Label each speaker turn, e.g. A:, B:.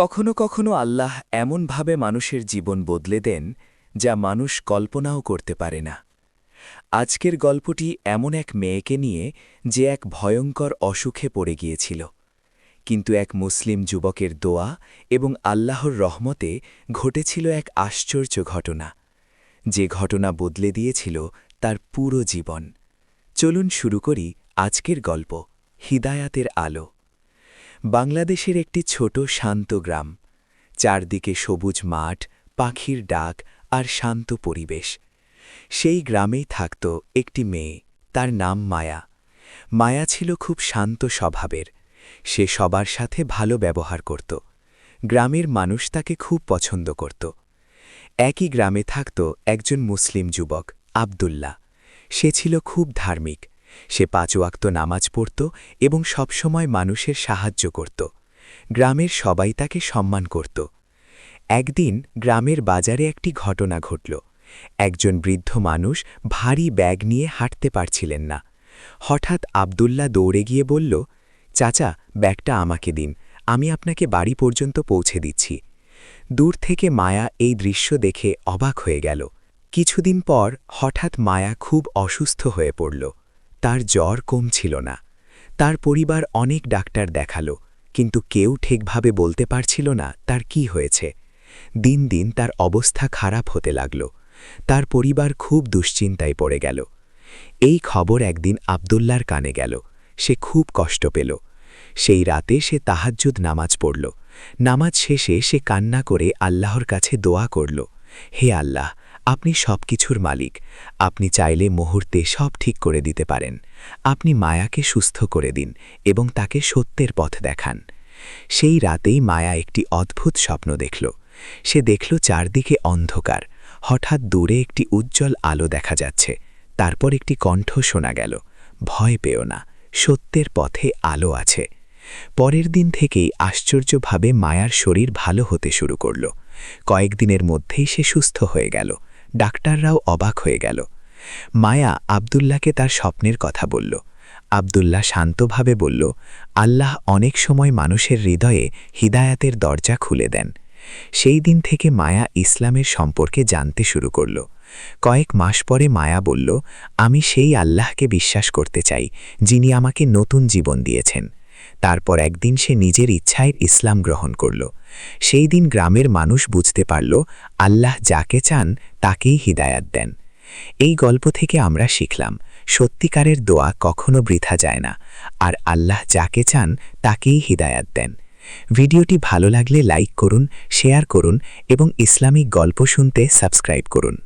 A: কখনো কখনো আল্লাহ এমনভাবে মানুষের জীবন বদলে দেন যা মানুষ কল্পনাও করতে পারে না। আজকের গল্পটি এমন এক মেয়েকে নিয়ে যে এক ভয়ঙ্কর অসুখে পড়ে গিয়েছিল, কিন্তু এক মুসলিম যুবকের দোয়া এবং আল্লাহর রহমতে ঘটেছিল এক আশ্চর্য ঘটনা, যে ঘটনা বদলে দিয়েছিল তার পুরো জীবন। চলুন শুরু করি আজকের গল্প, হিদায়াতের আলো। বাংলাদেশের একটি ছোট শান্ত গ্রাম, চারদিকে সবুজ মাঠ, পাখির ডাক আর শান্ত পরিবেশ। সেই গ্রামেই থাকত একটি মেয়ে, তার নাম মায়া। মায়া ছিল খুব শান্ত স্বভাবের, সে সবার সাথে ভালো ব্যবহার করত। গ্রামের মানুষ তাকে খুব পছন্দ করত। একই গ্রামে থাকত একজন মুসলিম যুবক, আব্দুল্লাহ। সে ছিল খুব ধার্মিক, সে 5 ওয়াক্ত নামাজ পড়ত এবং সবসময় মানুষের সাহায্য করত। গ্রামের সবাই তাকে সম্মান করত। একদিন গ্রামের বাজারে একটি ঘটনা ঘটল। একজন বৃদ্ধ মানুষ ভারী ব্যাগ নিয়ে হাঁটতে পারছিলেন না। হঠাৎ আব্দুল্লাহ দৌড়ে গিয়ে বলল, চাচা, ব্যাগটা আমাকে দিন, আমি আপনাকে বাড়ি পর্যন্ত পৌঁছে দিচ্ছি। দূর থেকে মায়া এই দৃশ্য দেখে অবাক হয়ে গেল। কিছুদিন পর হঠাৎ মায়া খুব অসুস্থ হয়ে পড়ল। তার জ্বর কমছিল না। তার পরিবার অনেক ডাক্তার দেখালো, কিন্তু কেউ ঠিকভাবে বলতে পারছিল না তার কি হয়েছে। দিন দিন তার অবস্থা খারাপ হতে লাগল। তার পরিবার খুব দুশ্চিন্তায় পড়ে গেল। এই খবর একদিন আব্দুল্লাহর কানে গেল। সে খুব কষ্ট পেল। সেই রাতে সে তাহাজ্জুদ নামাজ পড়ল। নামাজ শেষে সে কান্না করে আল্লাহর কাছে দোয়া করল, হে আল্লাহ, আপনি সবকিছুর মালিক, আপনি চাইলে মুহূর্তে সব ঠিক করে দিতে পারেন। আপনি মায়াকে সুস্থ করে দিন এবং তাকে সত্যের পথ দেখান। সেই রাতেই মায়া একটি অদ্ভুত স্বপ্ন দেখল। সে দেখল চারদিকে অন্ধকার, হঠাৎ দূরে একটি উজ্জ্বল আলো দেখা যাচ্ছে। তারপর একটি কণ্ঠ শোনা গেল, ভয় পেও না, সত্যের পথে আলো আছে। পরের দিন থেকেই আশ্চর্যভাবে মায়ার শরীর ভালো হতে শুরু করল। কয়েকদিনের মধ্যেই সে সুস্থ হয়ে গেল। ডাক্তাররাও অবাক হয়ে গেল। মায়া আব্দুল্লাহকে তার স্বপ্নের কথা বলল। আব্দুল্লাহ শান্তভাবে বলল, আল্লাহ অনেক সময় মানুষের হৃদয়ে হিদায়াতের দরজা খুলে দেন। সেই দিন থেকে মায়া ইসলামের সম্পর্কে জানতে শুরু করল। কয়েক মাস পরে মায়া বলল, আমি সেই আল্লাহকে বিশ্বাস করতে চাই যিনি আমাকে নতুন জীবন দিয়েছেন। তারপর একদিন সে নিজের ইচ্ছায় ইসলাম গ্রহণ করল। সেই দিন গ্রামের মানুষ বুঝতে পারল, আল্লাহ যাকে চান তাকেই হিদায়াত দেন। এই গল্প থেকে আমরা শিখলাম, সত্যিকারের দোয়া কখনো বৃথা যায় না, আর আল্লাহ যাকে চান তাকেই হিদায়াত দেন। ভিডিওটি ভালো লাগলে লাইক করুন, শেয়ার করুন এবং ইসলামিক গল্প শুনতে সাবস্ক্রাইব করুন।